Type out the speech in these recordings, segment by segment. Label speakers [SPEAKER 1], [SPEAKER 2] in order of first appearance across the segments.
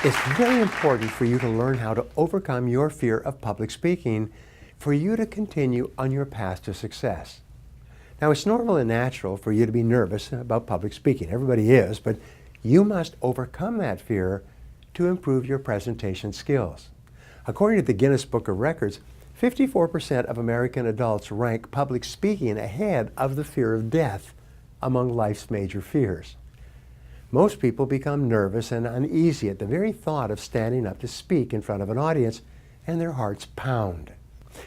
[SPEAKER 1] It's very important for you to learn how to overcome your fear of public speaking for you to continue on your path to success. Now, it's normal and natural for you to be nervous about public speaking. Everybody is, but you must overcome that fear to improve your presentation skills. According to the Guinness Book of Records, 54% of American adults rank public speaking ahead of the fear of death among life's major fears. Most people become nervous and uneasy at the very thought of standing up to speak in front of an audience, and their hearts pound.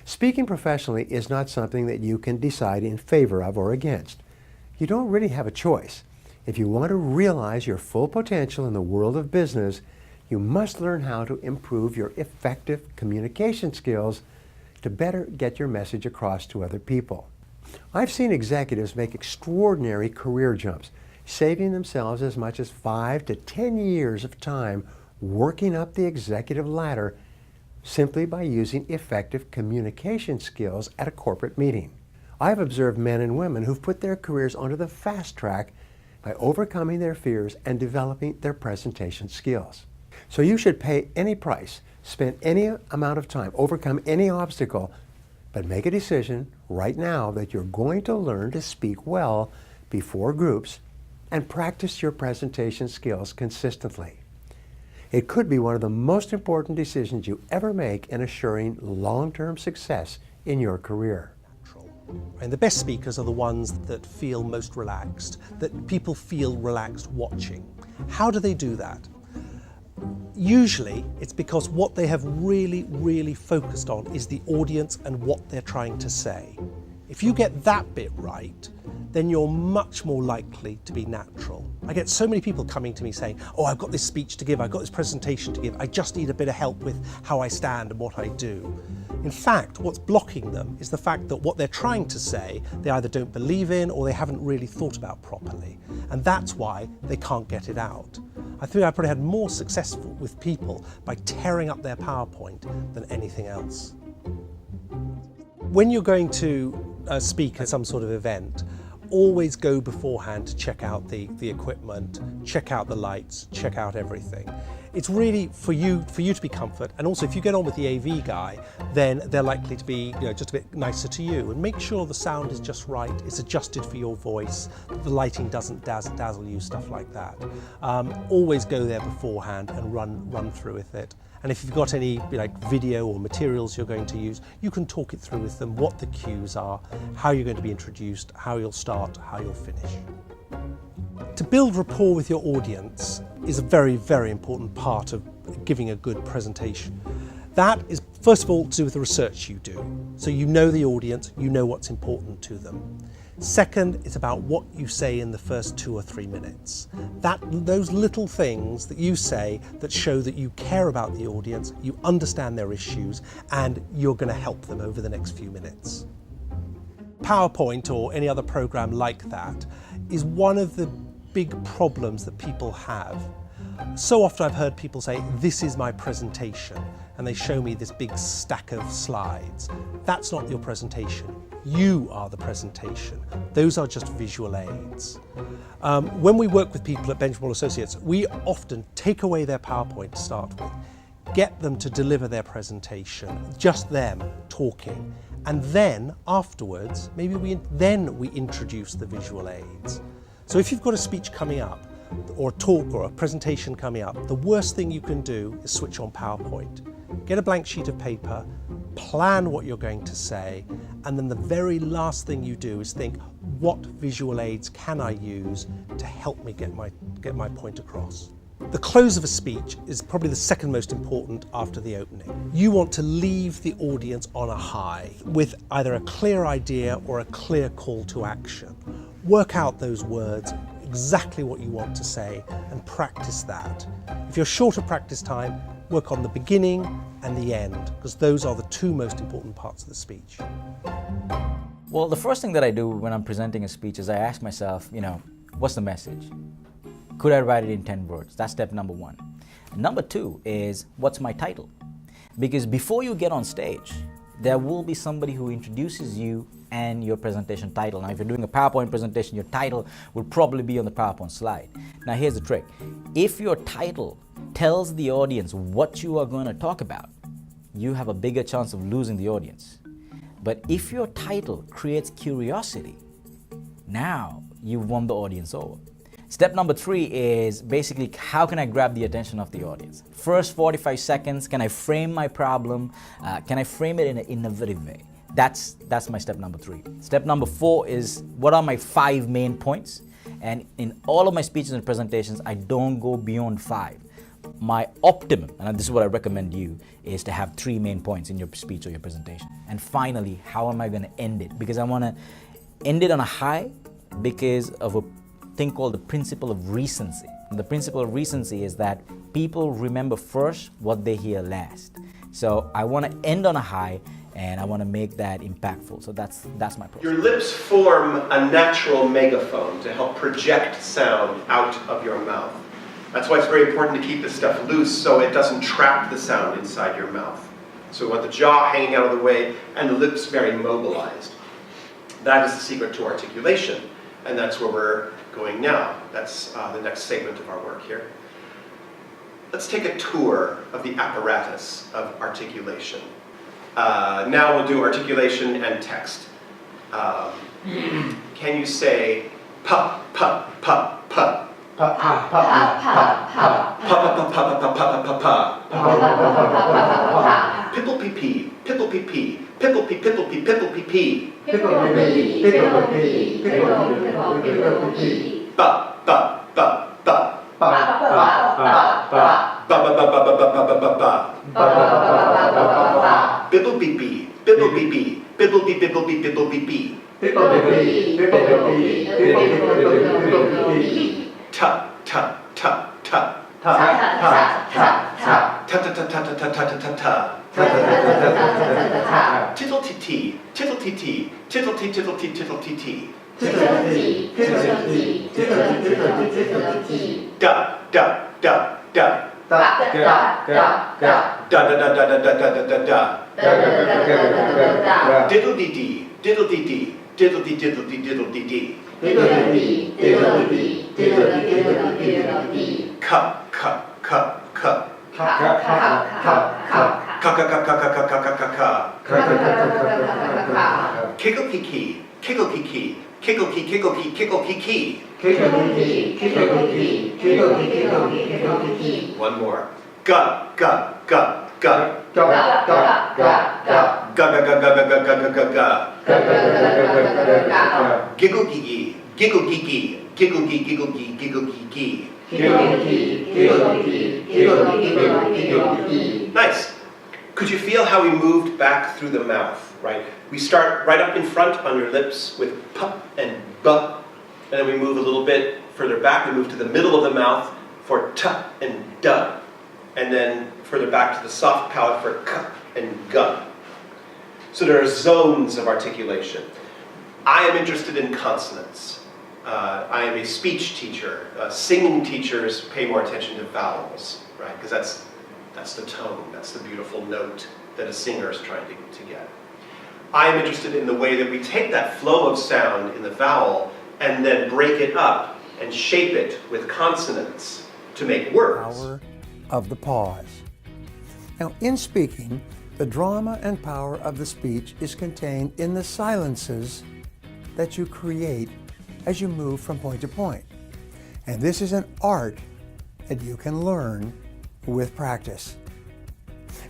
[SPEAKER 1] Speaking professionally is not something that you can decide in favor of or against. You don't really have a choice. If you want to realize your full potential in the world of business, you must learn how to improve your effective communication skills to better get your message across to other people. I've seen executives make extraordinary career jumps, saving themselves as much as 5 to 10 years of time working up the executive ladder simply by using effective communication skills at a corporate meeting. I've observed men and women who've put their careers onto the fast track by overcoming their fears and developing their presentation skills. So you should pay any price, spend any amount of time, overcome any obstacle, but make a decision right now that you're going to learn to speak well before groups and practice your presentation skills consistently. It could be one of the most important decisions you ever make in assuring long-term success in your career.
[SPEAKER 2] And the best speakers are the ones that feel most relaxed, that people feel relaxed watching. How do they do that? Usually it's because what they have really focused on is the audience and what they're trying to say. If you get that bit right, then you're much more likely to be natural. I get so many people coming to me saying, oh, I've got this speech to give, I've got this presentation to give, I just need a bit of help with how I stand and what I do. In fact, what's blocking them is the fact that what they're trying to say, they either don't believe in or they haven't really thought about properly. And that's why they can't get it out. I think I probably had more success with people by tearing up their PowerPoint than anything else. When you're going to speak at some sort of event, always go beforehand to check out the equipment, check out the lights, check out everything. It's really for you to be comfort, and also if you get on with the AV guy, then they're likely to be just a bit nicer to you. And make sure the sound is just right, it's adjusted for your voice, the lighting doesn't dazzle you, stuff like that. Always go there beforehand and run through with it. And if you've got any video or materials you're going to use, you can talk it through with them, what the cues are, how you're going to be introduced, how you'll start, how you'll finish. To build rapport with your audience is a very important part of giving a good presentation. That is, first of all, to do with the research you do. So you know the audience, you know what's important to them. Second, it's about what you say in the first 2 or 3 minutes. Those little things that you say that show that you care about the audience, you understand their issues, and you're going to help them over the next few minutes. PowerPoint or any other program like that is one of the big problems that people have. So often I've heard people say, this is my presentation, and they show me this big stack of slides. That's not your presentation. You are the presentation. Those are just visual aids. When we work with people at Benjamin Associates, we often take away their PowerPoint to start with, get them to deliver their presentation, just them talking, and then afterwards, maybe we introduce the visual aids. So if you've got a speech coming up, or a talk or a presentation coming up, the worst thing you can do is switch on PowerPoint. Get a blank sheet of paper, plan what you're going to say, and then the very last thing you do is think, what visual aids can I use to help me get my point across? The close of a speech is probably the second most important after the opening. You want to leave the audience on a high with either a clear idea or a clear call to action. Work out those words, exactly what you want to say, and practice that. If you're short of practice time, work on the beginning and the end, because those are the two most important parts of the speech.
[SPEAKER 3] Well, the first thing that I do when I'm presenting a speech is I ask myself, what's the message? Could I write it in 10 words? That's step number one. Number two is, what's my title? Because before you get on stage, there will be somebody who introduces you and your presentation title. Now, if you're doing a PowerPoint presentation, your title will probably be on the PowerPoint slide. Now, here's the trick. If your title tells the audience what you are going to talk about, you have a bigger chance of losing the audience. But if your title creates curiosity, now you've won the audience over. Step number 3 is basically, how can I grab the attention of the audience? First 45 seconds, can I frame my problem? Can I frame it in an innovative way? That's my step number 3. Step number 4 is, what are my 5 main points? And in all of my speeches and presentations, I don't go beyond 5. My optimum, and this is what I recommend you, is to have 3 main points in your speech or your presentation. And finally, how am I going to end it? Because I want to end it on a high because of a thing called the principle of recency. And the principle of recency is that people remember first what they hear last. So I want to end on a high, and I want to make that impactful. So that's my process.
[SPEAKER 4] Your lips form a natural megaphone to help project sound out of your mouth. That's why it's very important to keep this stuff loose so it doesn't trap the sound inside your mouth. So we want the jaw hanging out of the way and the lips very mobilized. That is the secret to articulation, and that's where we're going now. That's the next segment of our work here. Let's take a tour of the apparatus of articulation. Now we'll do articulation and text. Can you say pa pa pa pa? Pa pa pa pa pa pa pa pa pa pa pa. Pipple pee pee, pipple pee pee, pipple pee pipple pee pipple pee pee. Pipple pee, pipple pee, pipple pee pipple pee. Ba ba ba ba. Ba ba ba ba ba. Ba ba ba ba ba ba ba ba ba. Ba ba ba ba ba ba. Bibble bee bee, bibble bee bee, bibble bee bibble bee bibble bee bee. Bibble bee bee, bibble bee, bibble bee bibble bee. Ta ta ta ta. Ta ta ta ta ta. Ta ta ta ta ta ta ta ta ta. Ta ta ta ta ta ta ta. Tittle tee tee, tittle tee tee, tittle tee tittle tee tittle tee tee. Tittle tee, tittle tee, tittle tee tittle tee tittle tee. Da da da da. Da da da da da. Da da da da da da da da da. Diddle dee dee, diddle dee dee, diddle dee diddle dee diddle dee dee. Diddle dee, diddle dee, diddle dee diddle dee diddle dee. Cup cup cup cup. Cup cup cup cup cup. Ka ka ka ka ka ka ka ka ka. Ka ka ka ka ka ka. Kickle kee kee, kickle kee kee, kickle kee kickle kee kickle kee kee. Kickle kee, kickle kee, kickle kee kickle kee kickle kee. One more. Ga ga ga ga. Ga ga ga ga ga. Ga ga ga ga ga ga ga ga ga. Ga ga ga ga ga ga. Giggle gee gee, giggle gee gee, giggle gee giggle gee giggle gee gee. Giggle gee, giggle gee, giggle gee giggle gee giggle gee. Nice. Could you feel how we moved back through the mouth, right? We start right up in front on your lips with p and b, and then we move a little bit further back. We move to the middle of the mouth for t and d, and then further back to the soft palate for k and g. So there are zones of articulation. I am interested in consonants. I am a speech teacher. Singing teachers pay more attention to vowels, right? Because that's the tone, that's the beautiful note that a singer is trying to get. I am interested in the way that we take that flow of sound in the vowel and then break it up and shape it with consonants to make words.
[SPEAKER 1] Power of the pause. Now, in speaking, the drama and power of the speech is contained in the silences that you create as you move from point to point. And this is an art that you can learn with practice.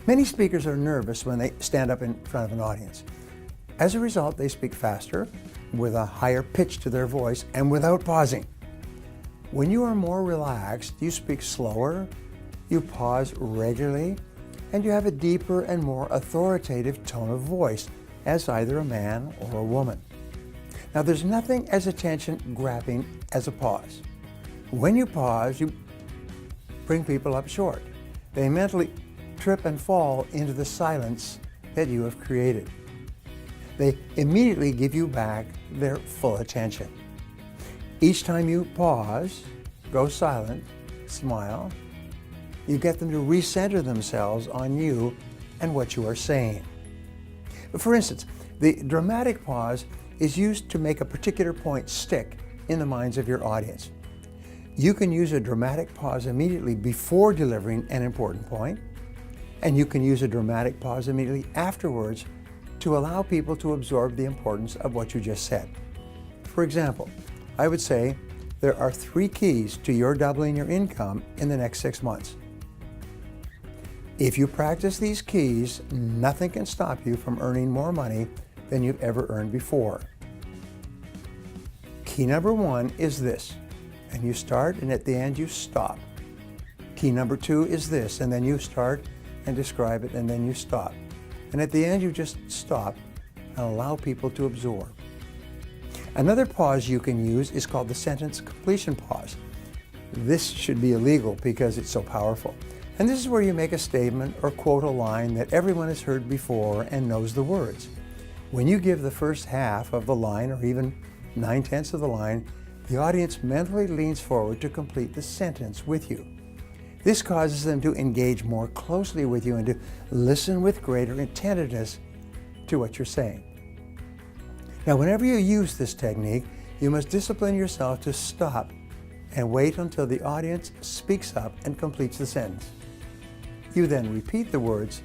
[SPEAKER 1] Many speakers are nervous when they stand up in front of an audience. As a result, they speak faster, with a higher pitch to their voice, and without pausing. When you are more relaxed, you speak slower, you pause regularly, and you have a deeper and more authoritative tone of voice as either a man or a woman. Now, there's nothing as attention-grabbing as a pause. When you pause, you bring people up short. They mentally trip and fall into the silence that you have created. They immediately give you back their full attention. Each time you pause, go silent, smile, you get them to recenter themselves on you and what you are saying. For instance, the dramatic pause is used to make a particular point stick in the minds of your audience. You can use a dramatic pause immediately before delivering an important point, and you can use a dramatic pause immediately afterwards to allow people to absorb the importance of what you just said. For example, I would say there are 3 keys to your doubling your income in the next 6 months. If you practice these keys, nothing can stop you from earning more money than you've ever earned before. Key number 1 is this, and you start, and at the end you stop. Key number 2 is this, and then you start and describe it, and then you stop. And at the end you just stop and allow people to absorb. Another pause you can use is called the sentence completion pause. This should be illegal because it's so powerful. And this is where you make a statement or quote a line that everyone has heard before and knows the words. When you give the first half of the line, or even 9/10 of the line, the audience mentally leans forward to complete the sentence with you. This causes them to engage more closely with you and to listen with greater attentiveness to what you're saying. Now, whenever you use this technique, you must discipline yourself to stop and wait until the audience speaks up and completes the sentence. You then repeat the words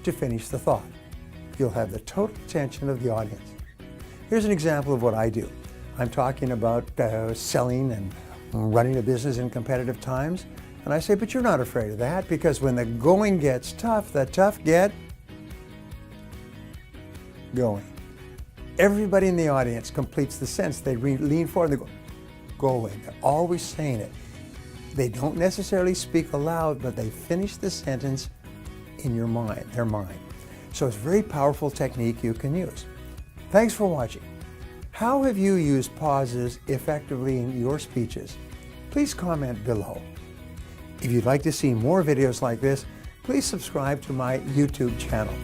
[SPEAKER 1] to finish the thought. You'll have the total attention of the audience. Here's an example of what I do. I'm talking about selling and running a business in competitive times, and I say, but you're not afraid of that, because when the going gets tough, the tough get going. Everybody in the audience completes the sentence. They lean forward and they go, going. They're always saying it. They don't necessarily speak aloud, but they finish the sentence in your mind, their mind. So it's a very powerful technique you can use. Thanks for watching. How have you used pauses effectively in your speeches? Please comment below. If you'd like to see more videos like this, please subscribe to my YouTube channel.